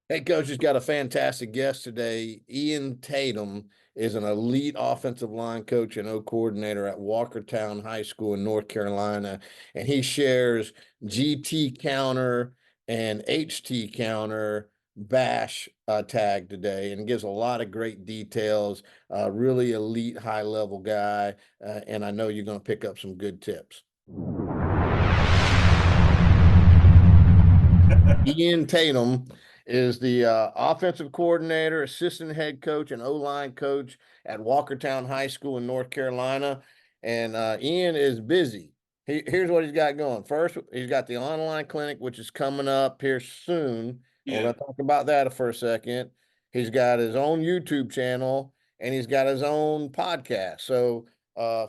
Hey, Coach, has got a fantastic guest today. Ian Tatum is an elite offensive line coach and O coordinator at Walkertown High School in North Carolina, and he shares GT counter and HT counter bash tag today, and gives a lot of great details. Really elite, high level guy, and I know you're going to pick up some good tips. Ian Tatum is the offensive coordinator, assistant head coach, and O-line coach at Walkertown High School in North Carolina. And Ian is busy. Here's what he's got going. First, he's got the online clinic, which is coming up here soon. And we're Yeah. going to talk about that for a second. He's got his own YouTube channel and he's got his own podcast. So,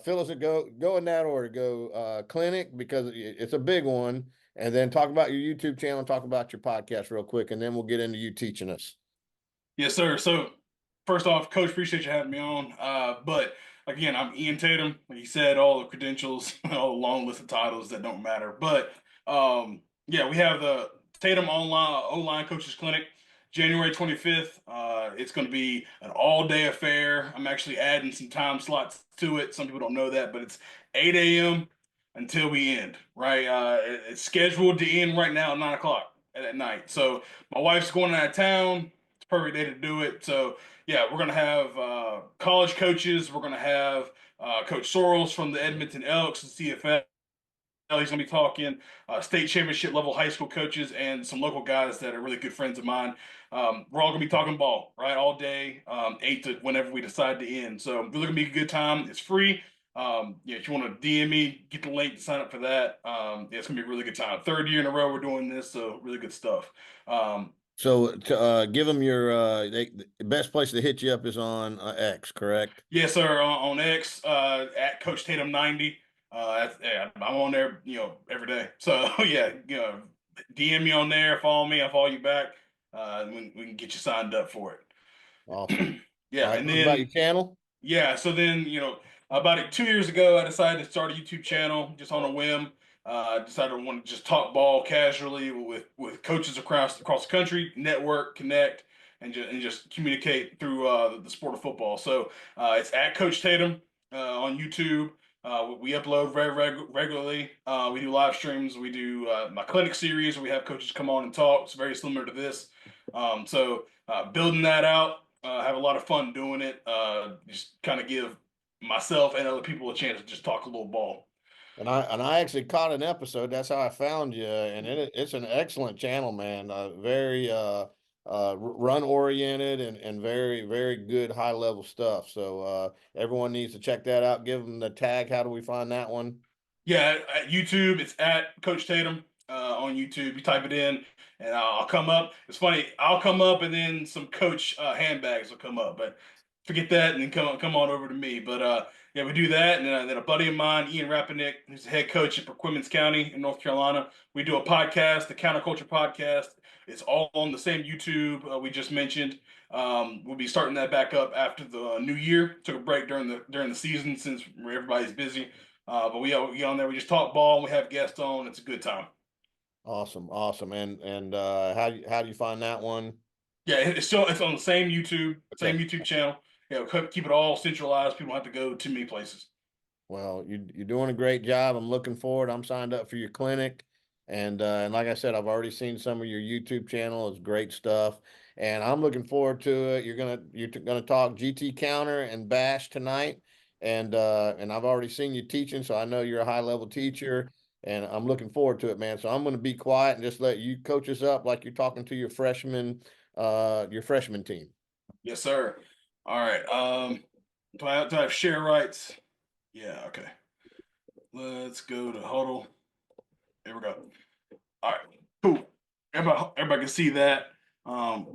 Phyllis, go in that order. Go clinic because it's a big one, and then talk about your YouTube channel and talk about your podcast real quick, and then we'll get into you teaching us. Yes, sir. So first off, Coach, appreciate you having me on. But again, I'm Ian Tatum. Like you said, all the credentials, all the long list of titles that don't matter. But yeah, we have the Tatum Online Coaches Clinic, January 25th. It's going to be an all-day affair. I'm actually adding some time slots to it. Some people don't know that, but it's 8 a.m. until we end. Right? It's scheduled to end right now at 9 o'clock at night. So my wife's going out of town. Perfect day to do it. So yeah, we're gonna have college coaches. We're gonna have Coach Sorrells from the Edmonton Elks and CFL. He's gonna be talking state championship level high school coaches and some local guys that are really good friends of mine. We're all gonna be talking ball, right, all day, 8 to whenever we decide to end. So really gonna be a good time. It's free. Yeah, if you want to DM me, get the link to sign up for that. Yeah, it's gonna be a really good time. Third year in a row we're doing this, so really good stuff. So, to give them your the best place to hit you up is on X, correct? Yes, sir. On X, at Coach Tatum 90. Yeah, I'm on there, every day. So yeah, DM me on there, follow me, I'll follow you back. We can get you signed up for Awesome. it. All Yeah, right, and talk about your then channel. so then, about 2 years ago, I decided to start a YouTube channel just on a whim. I decided I want to just talk ball casually with coaches across the country, network, connect, and just communicate through the sport of football. So it's at Coach Tatum on YouTube. We upload very regularly. We do live streams. We do my clinic series where we have coaches come on and talk. It's very similar to this. So building that out, have a lot of fun doing it. Just kind of give myself and other people a chance to just talk a little ball. And I actually caught an episode. That's how I found you, and it's an excellent channel, man. Very run oriented and very good high level stuff. So everyone needs to check that out. Give them the tag. How do we find that one? Yeah, at YouTube, it's at Coach Tatum on YouTube. You type it in, and I'll come up. It's funny, I'll come up, and then some Coach handbags will come up. But forget that, and then come on over to me. But yeah, we do that, and then a buddy of mine, Ian Rapinick, who's the head coach at Perquimans County in North Carolina. We do a podcast, the Counterculture Podcast. It's all on the same YouTube we just mentioned. We'll be starting that back up after the new year. Took a break during the season since everybody's busy. But we on there. We just talk ball. And we have guests on. It's a good time. Awesome, awesome. And how do you find that one? Yeah, it's on the same Okay. YouTube channel. Yeah, keep it all centralized. People don't have to go too many places. Well, you're doing a great job. I'm looking forward. I'm signed up for your clinic, and like I said, I've already seen some of your YouTube channel. It's great stuff, and I'm looking forward to it. You're gonna talk GT counter and bash tonight, and I've already seen you teaching, so I know you're a high level teacher, and I'm looking forward to it, man. So I'm gonna be quiet and just let you coach us up like you're talking to your freshman team. Yes, sir. All right. Do I have share rights? Yeah. Okay. Let's go to huddle. There we go. All right. Cool. Everybody can see that. I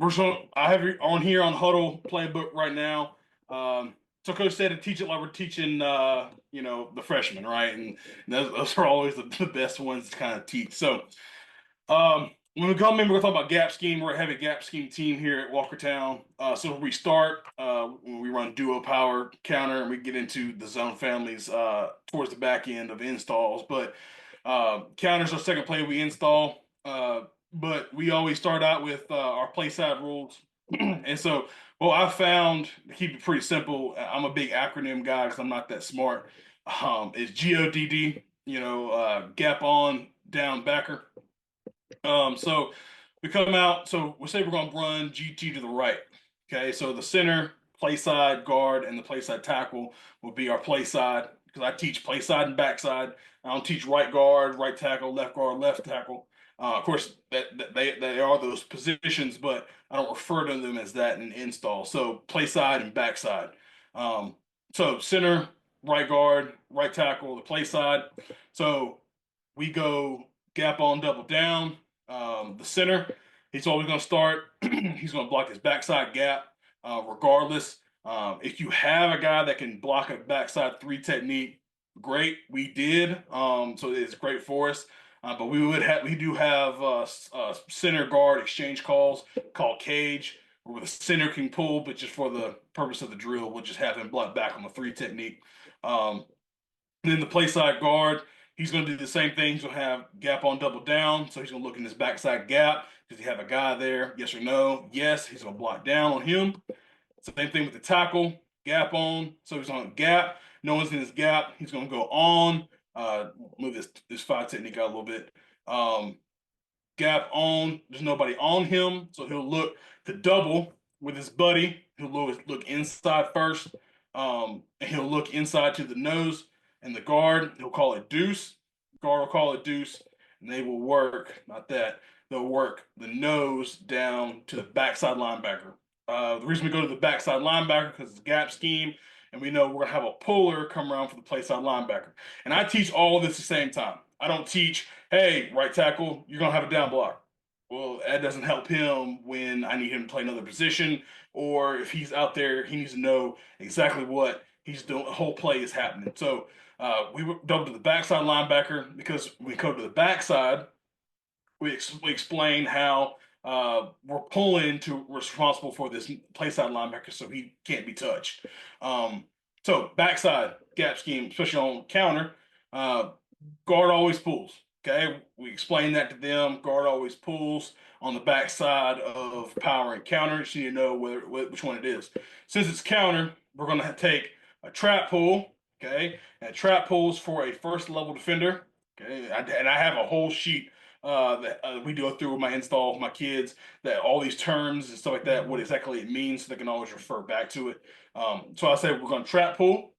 have you on here on Huddle playbook right now. So Coach said to teach it like we're teaching, the freshmen, right? And those are always the best ones to kind of teach. So when we come in, we're going to talk about gap scheme. We're a heavy gap scheme team here at Walkertown. So we start when we run duo power counter, and we get into the zone families towards the back end of installs. But counters our second play we install. but we always start out with our play side rules. And so, well, I found to keep it pretty simple. I'm a big acronym guy because I'm not that smart. Is GODD, gap on, down, backer. So we come out. So we say we're going to run GT to the right. Okay, so the center, play side guard, and the play side tackle will be our play side because I teach play side and backside. I don't teach right guard, right tackle, left tackle. Of course, they are those positions, but I don't refer to them as that in install. So play side and backside. Um, so center, right guard, right tackle, the play side. So we go gap on, double down. The center, he's always going to start. He's going to block his backside gap, regardless. If you have a guy that can block a backside three technique, great. We did, so it's great for us. But we do have center guard exchange calls called cage, where the center can pull, but just for the purpose of the drill, we'll just have him block back on the three technique. Um, then the play side guard, he's going to do the same thing. He's going to have gap on, double down. So he's going to look in his backside gap. Does he have a guy there? Yes or no? Yes. He's going to block down on him. Same thing with the tackle, gap on. So he's on gap. No one's in his gap. He's going to go on. Move this five technique out a little bit. Gap on. There's nobody on him, so he'll look to double with his buddy. He'll look inside first, and he'll look inside to the nose and the guard. He'll call it deuce. Guard will call it deuce, and they will work. Not that they'll work the nose down to the backside linebacker. The reason we go to the backside linebacker because it's a gap scheme, and we know we're gonna have a puller come around for the play side linebacker. And I teach all of this at the same time. I don't teach, hey, right tackle, you're gonna have a down block. Well, that doesn't help him when I need him to play another position, or if he's out there, he needs to know exactly what he's doing. The whole play is happening. So we double to the backside linebacker because we go to the backside. We explain how we're pulling to responsible for this play side linebacker, so he can't be touched. So backside gap scheme, especially on counter. Uh, Guard always pulls. Okay, we explain that to them. Guard always pulls on the backside of power and counter. So you know which one it is. Since it's counter, we're going to take a trap pull. Okay, and trap pulls for a first level defender. Okay, and I have a whole sheet that we go through with my install with my kids, that all these terms and stuff like that, what exactly it means, so they can always refer back to it. So I say we're going to trap pull.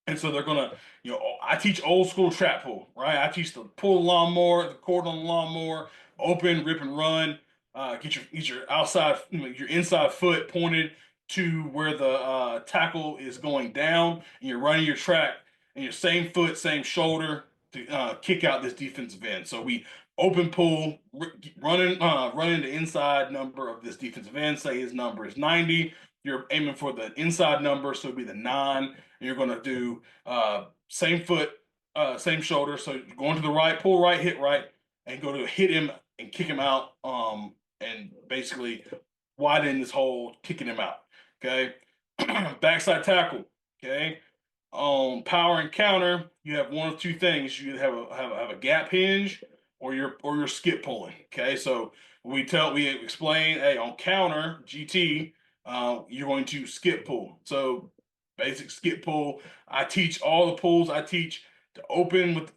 And so they're gonna, I teach old school trap pull, right? I teach the pull lawnmower, the cord on the lawnmower, open, rip and run. Get your outside, your inside foot pointed to where the tackle is going down, and you're running your track, and your same foot, same shoulder to kick out this defensive end. So we open pull, running the inside number of this defensive end. Say his number is 90. You're aiming for the inside number, so it'd be the 9. And you're going to do same foot, same shoulder. So going to the right, pull right, hit right, and go to hit him and kick him out, and basically widen this hole, kicking him out. Okay, backside tackle. Okay, on power and counter, you have one of two things. You have a gap hinge, or you're skip pulling. Okay, so we explain, hey, on counter GT, you're going to skip pull. So basic skip pull. I teach all the pulls. I teach to open with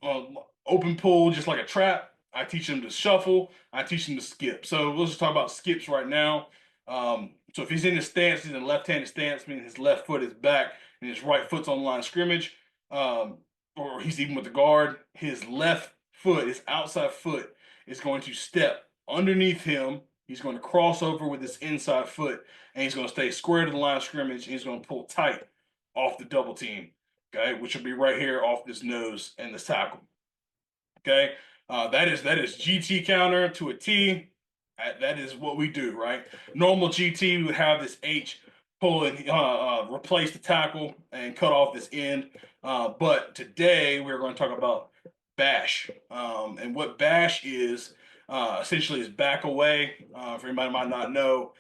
open pull just like a trap. I teach them to shuffle. I teach them to skip. So let's just talk about skips right now. So if he's in the stance, he's in a left-handed stance, meaning his left foot is back and his right foot's on the line of scrimmage, or he's even with the guard, his left foot, his outside foot, is going to step underneath him. He's going to cross over with his inside foot, and he's going to stay square to the line of scrimmage, and he's going to pull tight off the double team, okay, which will be right here off this nose and this tackle, okay. That is GT counter to a T. That is what we do, right? Normal GT, we would have this H pull and replace the tackle and cut off this end. But today we're going to talk about bash. And what bash is essentially is back away. For anybody who might not know.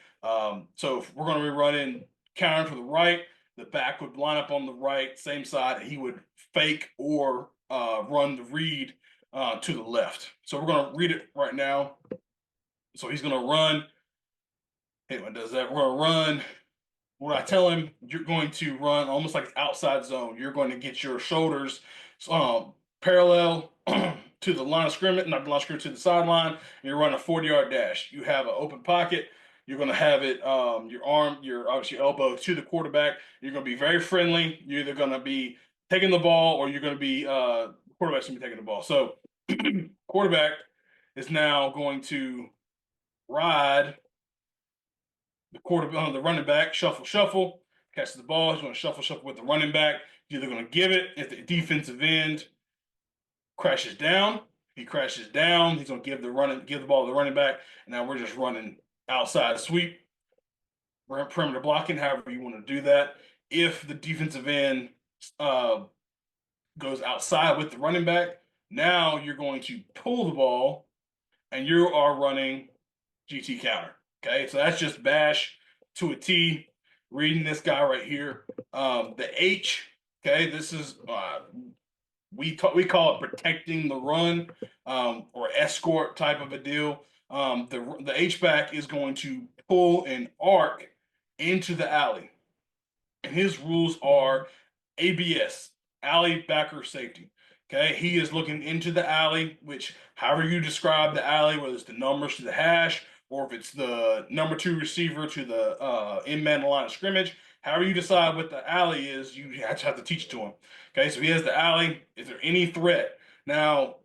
So if we're going to be running counter to the right, the back would line up on the right, same side, and he would fake or run the read to the left. So we're going to read it right now. So he's going to run. Anyone does that. We're going to run. What I tell him, you're going to run almost like outside zone. You're going to get your shoulders parallel to the line of scrimmage, not the line of scrimmage, to the sideline. And you're running a 40-yard dash. You have an open pocket. You're going to have it, your arm, your obviously your elbow to the quarterback. You're going to be very friendly. You're either going to be taking the ball or you're going to be quarterback's going to be taking the ball. So quarterback is now going to ride the running back, shuffle, shuffle, catches the ball. He's going to shuffle, shuffle with the running back. He's either going to give it if the defensive end crashes down. He crashes down. He's going to give the ball to the running back. And now we're just running outside sweep, perimeter blocking, however you want to do that. If the defensive end uh, goes outside with the running back, now you're going to pull the ball and you are running GT counter. Okay, so that's just bash to a T. Reading this guy right here, the H. Okay, this is we call it protecting the run or escort type of a deal. The H back is going to pull an arc into the alley, and his rules are ABS, alley backer safety. Okay, he is looking into the alley, which, however you describe the alley, whether it's the numbers to the hash or if it's the number two receiver to the in-man line of scrimmage, however you decide what the alley is, you have to teach it to him. Okay, so he has the alley. Is there any threat? Now,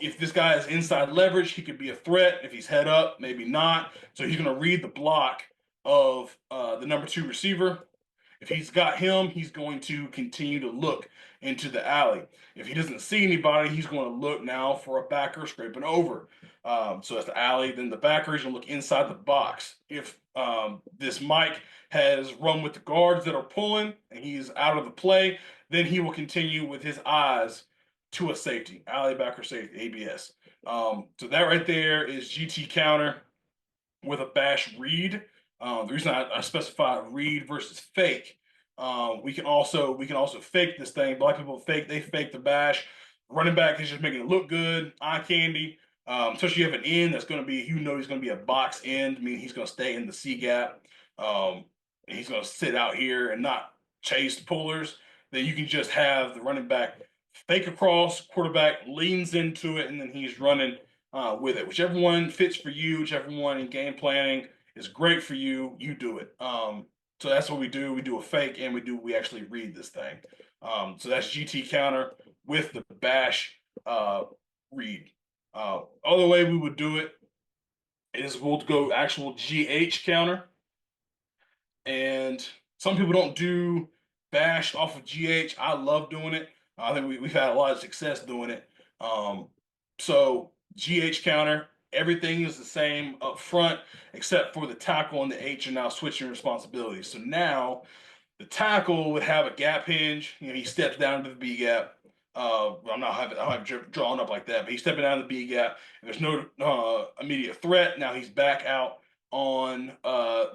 if this guy is inside leverage, he could be a threat. If he's head up, maybe not. So he's going to read the block of the number two receiver. If he's got him, he's going to continue to look into the alley. If he doesn't see anybody, he's going to look now for a backer scraping over. So that's the alley. Then the backer is going to look inside the box. If this Mike has run with the guards that are pulling and he's out of the play, then he will continue with his eyes to a safety, alley backer safety, ABS. So that right there is GT counter with a bash read. The reason I specify read versus fake, we can also fake this thing. Black people fake the bash. Running back is just making it look good, eye candy. Especially you have an end that's going to be, he's going to be a box end. I mean, he's going to stay in the C gap. And he's going to sit out here and not chase pullers. Then you can just have the running back fake across, quarterback leans into it, and then he's running with it. Whichever one fits for you, whichever one in game planning is great for you, you do it. So that's what we do. We do a fake and we actually read this thing. So that's GT counter with the bash read. Other way we would do it is we'll go actual GH counter. And some people don't do bash off of GH. I love doing it. I think we've had a lot of success doing it. So GH counter, everything is the same up front except for the tackle and the H are now switching responsibilities. So now the tackle would have a gap hinge. You know, he steps down to the B gap. I don't have it drawn up like that, but he's stepping down the B gap. There's no immediate threat. Now he's back out on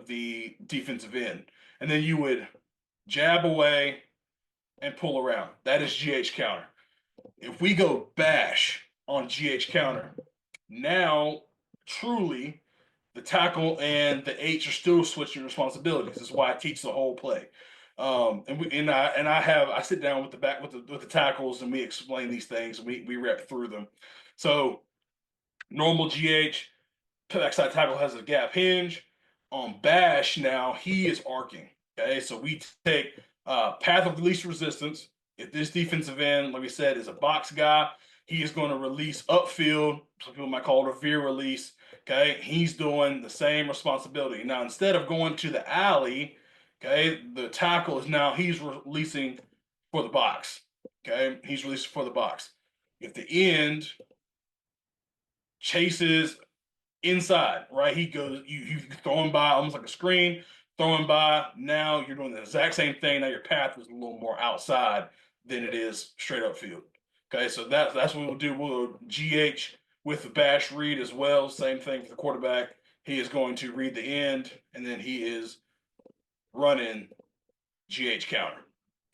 the defensive end. And then you would jab away and pull around. That is GH counter. If we go bash on GH counter, now truly the tackle and the H are still switching responsibilities. This is why I teach the whole play. I sit down with the tackles and we explain these things and we rep through them. So normal GH, backside tackle has a gap hinge. On bash now he is arcing. Okay, so we take path of least resistance. If this defensive end, like we said, is a box guy, he is going to release upfield. Some people might call it a veer release. Okay, he's doing the same responsibility. Now, instead of going to the alley, okay, the tackle is now he's releasing for the box. Okay, he's releasing for the box. If the end chases inside, right, he goes, you throw him by almost like a screen, throw him by. Now you're doing the exact same thing. Now your path is a little more outside than it is straight up field. Okay, so that's what we'll do. We'll go GH with the bash read as well. Same thing for the quarterback. He is going to read the end, and then he is running GH counter.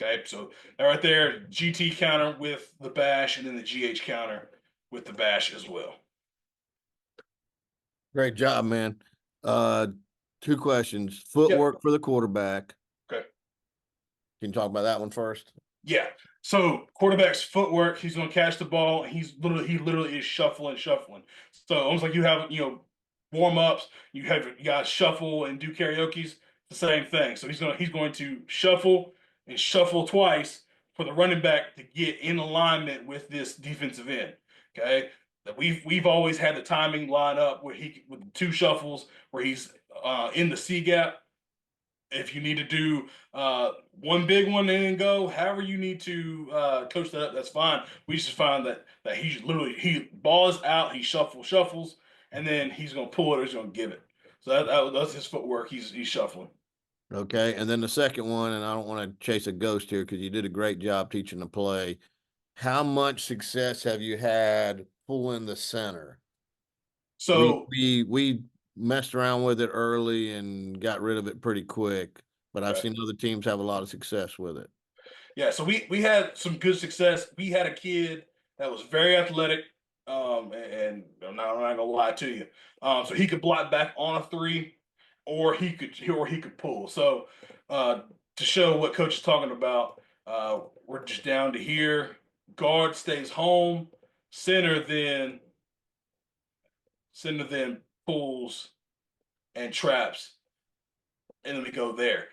Okay, so that right there, GT counter with the bash, and then the GH counter with the bash as well. Great job, man. Uh, Two questions. Yep. Footwork for the quarterback. Okay. Can you talk about that one first? Yeah. So quarterback's footwork, he's going to catch the ball, and he literally is shuffling, shuffling. So almost like you have warm ups, you guys shuffle and do karaoke's, the same thing. So he's going to shuffle and shuffle twice for the running back to get in alignment with this defensive end. Okay. That we've always had the timing line up where he with two shuffles where he's in the C gap. If you need to do one big one and then go, however you need to coach that up, that's fine. We just find that he balls out, he shuffles, and then he's gonna pull it or he's gonna give it. So that's his footwork. He's shuffling. Okay. And then the second one, and I don't want to chase a ghost here because you did a great job teaching the play. How much success have you had pulling the center? We So we we messed around with it early and got rid of it pretty quick, but I've okay. seen other teams have a lot of success with it. Yeah, so we had some good success. We had a kid that was very athletic, and I'm not gonna lie to you. So he could block back on a three, or he could pull. So to show what coach is talking about, we're just down to here. Guard stays home. Center then center then pulls and traps, and then we go there.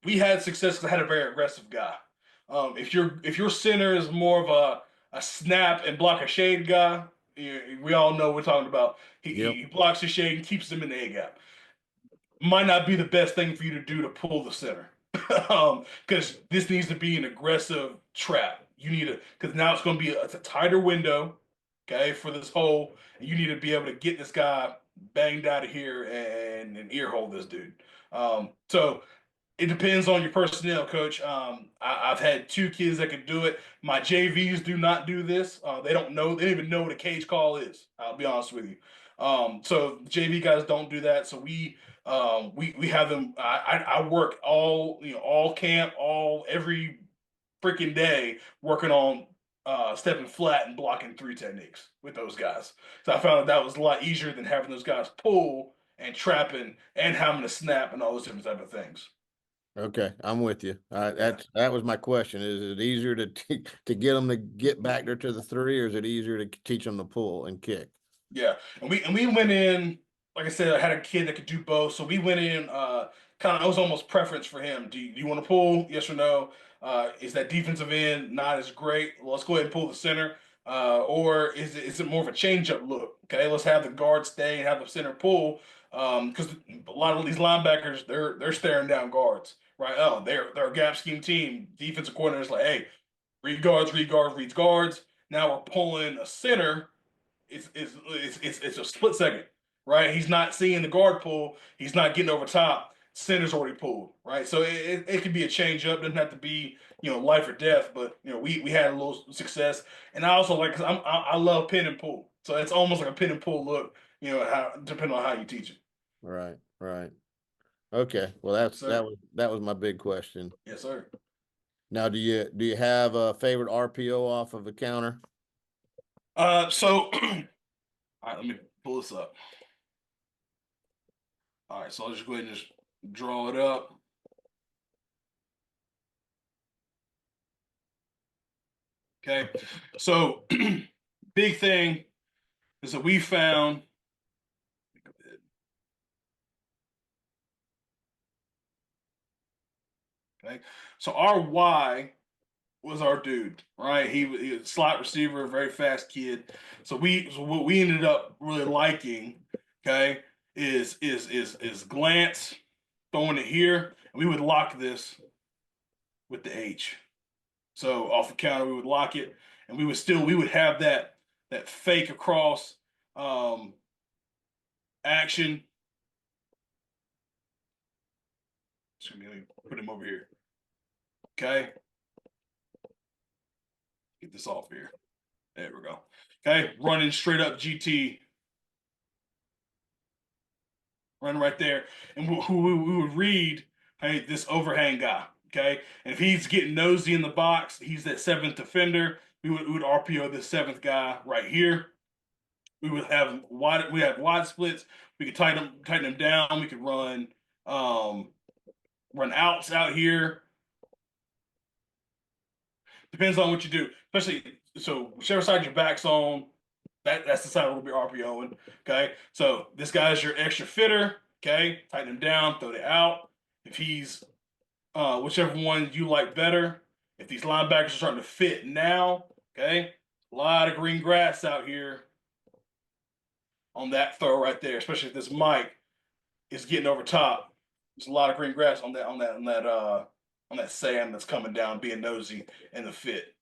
We had success because I had a very aggressive guy. If your center is more of a snap and block a shade guy, we all know what we're talking about. Yep. He blocks the shade and keeps them in the A gap. Might not be the best thing for you to do to pull the center, because this needs to be an aggressive trap. You need to because now it's going to be it's a tighter window, okay, for this hole, and you need to be able to get this guy banged out of here and ear hole this dude. So it depends on your personnel, coach. I've had two kids that can do it. My JVs do not do this. They don't know. They don't even know what a cage call is. I'll be honest with you. So JV guys don't do that. So we have them. I work all camp, all every freaking day working on stepping flat and blocking three techniques with those guys. So I found that was a lot easier than having those guys pull and trapping and having to snap and all those different type of things. Okay, I'm with you. Yeah. That was my question. Is it easier to to get them to get back there to the three, or is it easier to teach them to pull and kick? Yeah, and we went in. Like I said, I had a kid that could do both, so we went in. Kind of, it was almost preference for him. Do you want to pull? Yes or no? Is that defensive end not as great? Well, let's go ahead and pull the center. Or is it more of a change up look? Okay, let's have the guard stay and have the center pull. Because a lot of these linebackers, they're staring down guards, right? Oh, they're a gap scheme team. Defensive coordinator's like, hey, read guards, read guards, reads guards. Now we're pulling a center. It's a split second, right? He's not seeing the guard pull. He's not getting over top. Center's already pulled, right? So it could be a change up. Doesn't have to be life or death, but we had a little success. And I also like because I love pin and pull, so it's almost like a pin and pull look. How depending on how you teach it. Right, right. Okay. Well, Yes, sir. that was my big question. Yes, sir. Now, do you have a favorite RPO off of a counter? So all right, let me pull this up. All right, so I'll just go ahead and just draw it up. Okay, so big thing is that we found. Okay, so our Y was our dude, right? He was a slot receiver, a very fast kid. So what we ended up really liking, okay, is glance, throwing it here, and we would lock this with the H. So off the counter, we would lock it, and we would have that fake across um, action. Let me put him over here. Okay, get this off here. There we go. Okay, running straight up GT, run right there, and we would read, hey, this overhang guy. Okay, and if he's getting nosy in the box, he's that seventh defender. We would RPO this seventh guy right here. we have wide splits. We could tighten them down. We could um run outs out here. Depends on what you do, especially so whichever side your back's on, that's the side we'll be RPOing. Okay, so this guy's your extra fitter. Okay, tighten him down, throw it out. If he's whichever one you like better. If these linebackers are starting to fit now, okay, a lot of green grass out here on that throw right there, especially if this Mike is getting over top. There's a lot of green grass on that Sam that's coming down, being nosy in the fit.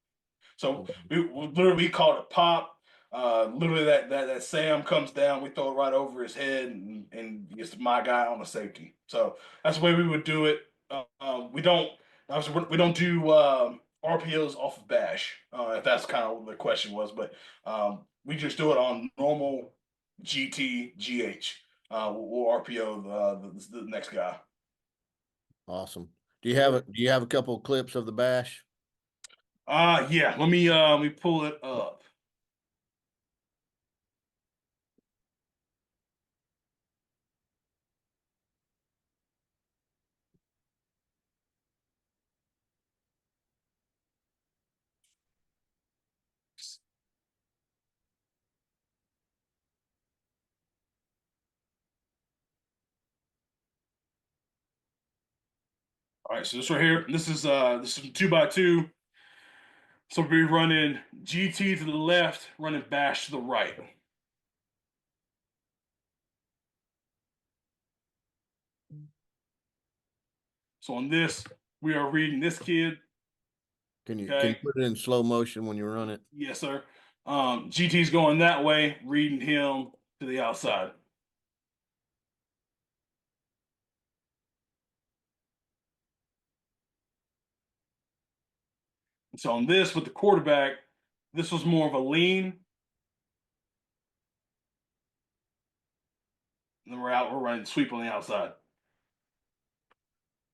So we call it pop. Literally that Sam comes down, we throw it right over his head, and it's my guy on the safety. So that's the way we would do it. We don't obviously we don't do RPOs off of bash, if that's kind of what the question was, but we just do it on normal GT GH. We'll RPO the next guy. Awesome. Do you have a couple of clips of the bash? Yeah. Let me pull it up. All right, so this right here, this is 2x2. So we'll be running GT to the left, running bash to the right. So on this, we are reading this kid. Can you Okay. put it in slow motion when you run it? Yes, sir. GT's going that way, reading him to the outside. So on this with the quarterback, this was more of a lean. And then we're running sweep on the outside.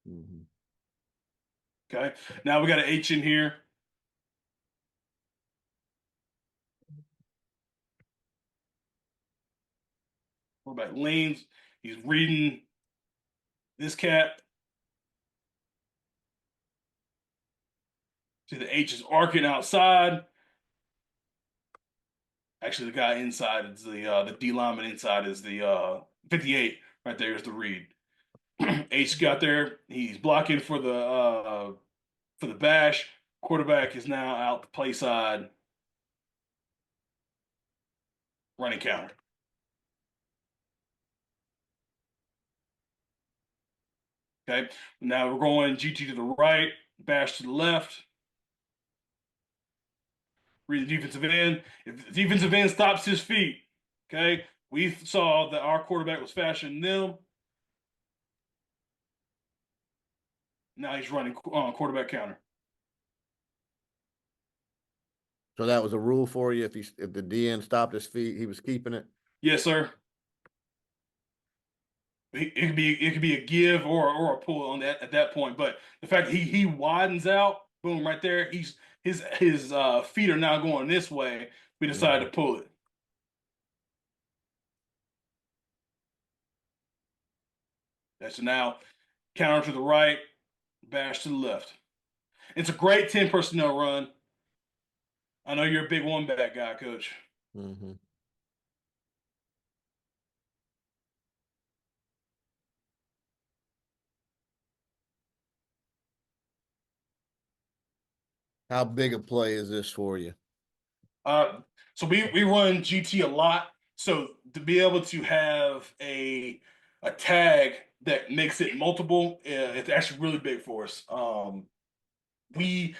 Mm-hmm. Okay. Now we got an H in here. Quarterback leans. He's reading this cat. See the H is arcing outside. Actually, the guy inside is the D lineman inside is the 58 right there is the read. H got there. He's blocking for the bash. Quarterback is now out the play side running counter. Okay. Now we're going GT to the right, bash to the left. Read the defensive end. If the defensive end stops his feet, okay, we saw that our quarterback was faster than them. Now he's running quarterback counter. So that was a rule for you. If the DN stopped his feet, he was keeping it. Yes, sir. It could be a give or a pull on that at that point. But the fact that he widens out, boom, right there. His feet are now going this way. We decided to pull it. That's now counter to the right, bash to the left. It's a great 10 personnel run. I know you're a big one back guy, coach. Mm-hmm. How big a play is this for you? Uh, so we run GT a lot. So to be able to have a tag that makes it multiple, it's actually really big for us. We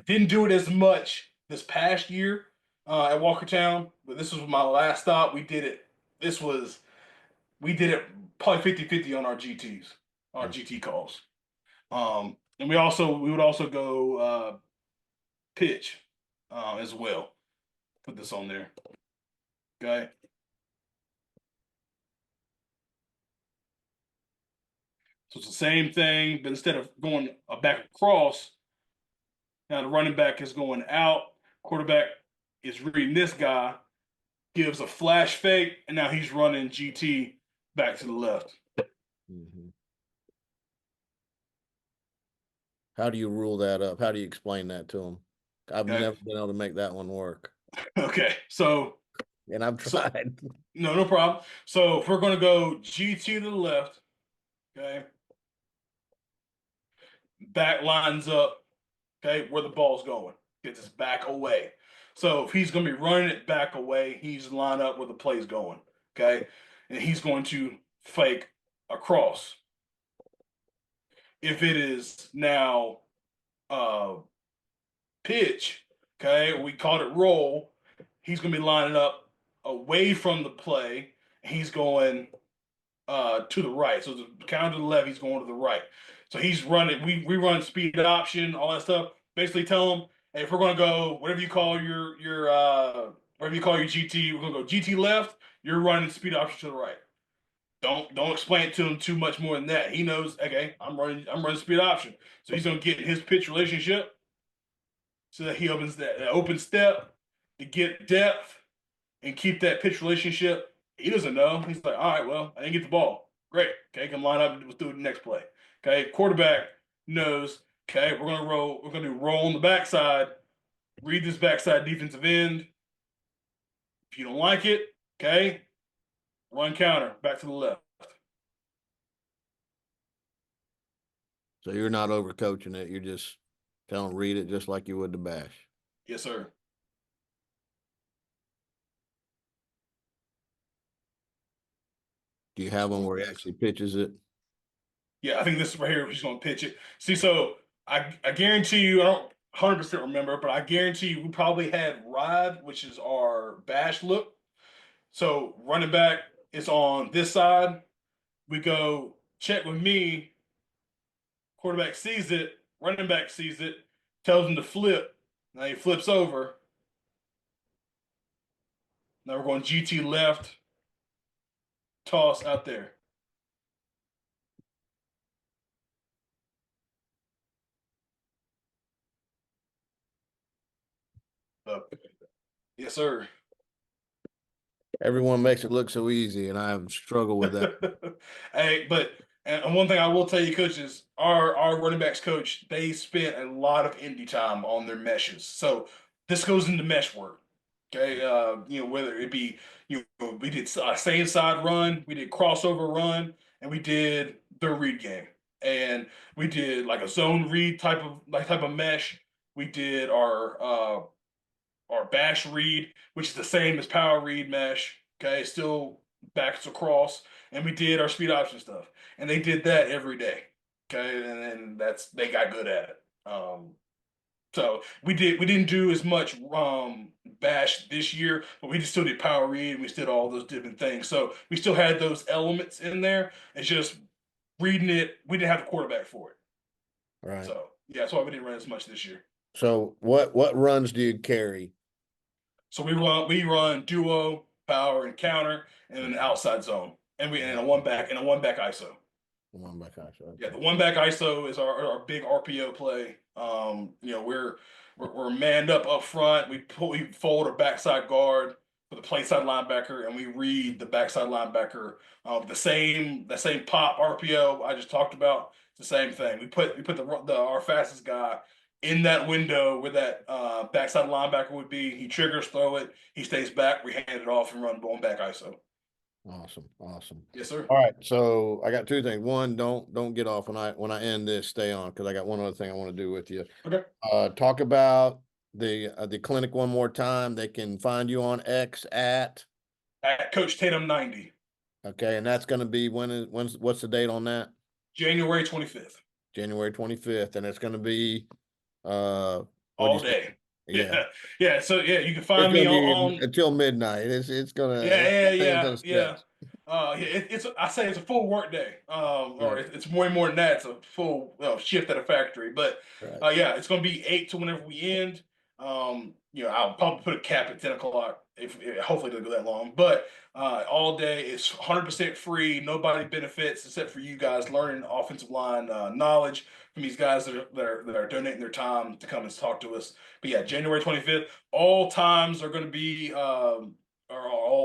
didn't do it as much this past year at Walkertown, but this was my last stop. We did it. This was we did it probably 50-50 on our GTs, our GT calls. And we would also go pitch as well. Put this on there. Okay. So it's the same thing, but instead of going back across, now the running back is going out. Quarterback is reading this guy. gives a flash fake, and now he's running GT back to the left. Mm-hmm. How do you rule that up? How do you explain that to them? I've Okay. never been able to make that one work, Okay. So and I've so tried. no problem. So if we're gonna go GT to the left, okay, back lines up, okay, where the ball's going. Gets his back away. So if he's going to be running it back away, he's line up where the play's going. Okay. And he's going to fake across. If it is now uh pitch, okay, we called it roll, he's going to be lining up away from the play. And he's going to the right. So the counter to the left, he's going to the right. So he's running. We run speed option, all that stuff. Basically, tell him, hey, if we're gonna go whatever you call your whatever you call your GT, we're gonna go GT left. You're running speed option to the right. Don't explain it to him too much more than that. He knows. Okay, I'm running speed option. So he's gonna get his pitch relationship so that he opens that open step to get depth and keep that pitch relationship. He doesn't know. He's like, all right, well, I didn't get the ball. Great. Okay, can line up and do the next play. Okay, quarterback knows. Okay, we're gonna roll. We're gonna do roll on the backside. Read this backside defensive end. If you don't like it, okay, run counter back to the left. So you're not overcoaching it. You're just telling them read it just like you would the bash. Yes, sir. Do you have one where he actually pitches it? Yeah, I think this is right here. He's gonna pitch it. See, so I guarantee you, I don't 100% remember, but I guarantee you, we probably had ride, which is our bash look. So running back is on this side. We go check with me. Quarterback sees it. Running back sees it. Tells him to flip. Now he flips over. Now we're going GT left. Toss out there. Yes, sir. Everyone makes it look so easy, and I have struggled with that. Hey, but and one thing I will tell you, coaches, our running backs coach, they spent a lot of indie time on their meshes. So this goes into mesh work. Okay, whether it be we did same side run, we did crossover run, and we did the read game, and we did like a zone read type of mesh. We did our bash read, which is the same as power read mesh. Okay, still backs across, and we did our speed option stuff, and they did that every day. Okay, and then they got good at it. So we didn't do as much bash this year, but we just still did power read. And we still did all those different things. So we still had those elements in there. It's just reading it. We didn't have the quarterback for it. Right. So yeah, that's why we didn't run as much this year. So what runs do you carry? So we run duo, power, and counter, and an outside zone, and we and a one back ISO. One back actually. Yeah, the one back ISO is our big RPO play. We're manned up front. We fold a backside guard for the play side linebacker, and we read the backside linebacker. The same pop RPO I just talked about. It's the same thing. We put the our fastest guy in that window where that backside linebacker would be. He triggers, throw it. He stays back. We hand it off and run going back ISO. Awesome, awesome. Yes, sir. All right, so I got two things. One, don't get off when I end this. Stay on because I got one other thing I want to do with you. Okay. Talk about the clinic one more time. They can find you on X at At Coach Tatum 90. okay, and that's going to be what's the date on that? January 25th. January 25th, and it's going to be what'd All you say? day. Yeah, Yeah. So yeah, you can it's find me going to be on until midnight. It's gonna yeah, yeah, that thing's yeah, gonna yeah. stretch. It's I say it's a full work day, or Right, it's more than that. It's a full shift at a factory. But right. yeah, it's going to be 8 to whenever we end. I'll probably put a cap at 10 o'clock if hopefully it doesn't go that long. But all day it's 100% free. Nobody benefits except for you guys learning offensive line knowledge from these guys that are donating their time to come and talk to us. But yeah, January 25th. All times are going to be. Or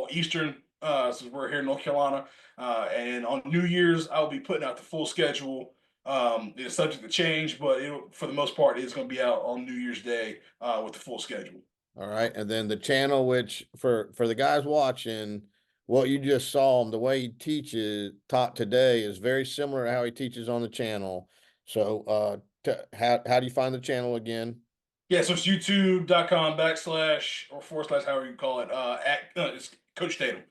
all Eastern. Since we're here in North Carolina, and on New Year's I'll be putting out the full schedule. It's subject to change, but for the most part, it's going to be out on New Year's Day with the full schedule. All right, and then the channel, which for the guys watching, what you just saw him, the way he teaches taught today is very similar to how he teaches on the channel. So, how do you find the channel again? Yeah, so it's youtube.com/ or / however you call it. It's Coach Tatum.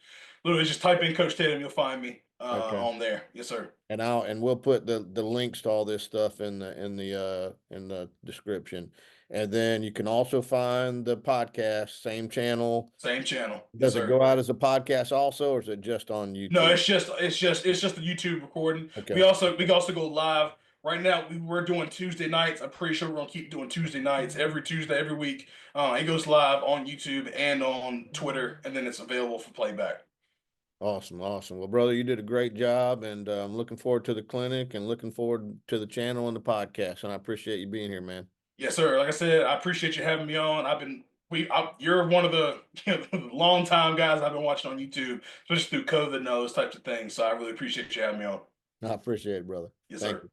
Literally, just type in Coach Tatum, you'll find me Okay. on there. Yes, sir. And we'll put the links to all this stuff in the description. And then you can also find the podcast, same channel. Same channel. Yes, Does it sir. go out as a podcast also, or is it just on No, YouTube? it's just a YouTube recording. Okay. We can also go live. Right now, we're doing Tuesday nights. I'm pretty sure we're gonna keep doing Tuesday nights every Tuesday, every week. It goes live on YouTube and on Twitter, and then it's available for playback. Awesome, awesome. Well, brother, you did a great job, and I'm looking forward to the clinic and looking forward to the channel and the podcast. And I appreciate you being here, man. Yes, sir. Like I said, I appreciate you having me on. You're one of the, long time guys I've been watching on YouTube, especially through COVID and all those types of things. So I really appreciate you having me on. I appreciate it, brother. Yes, Thank sir. you.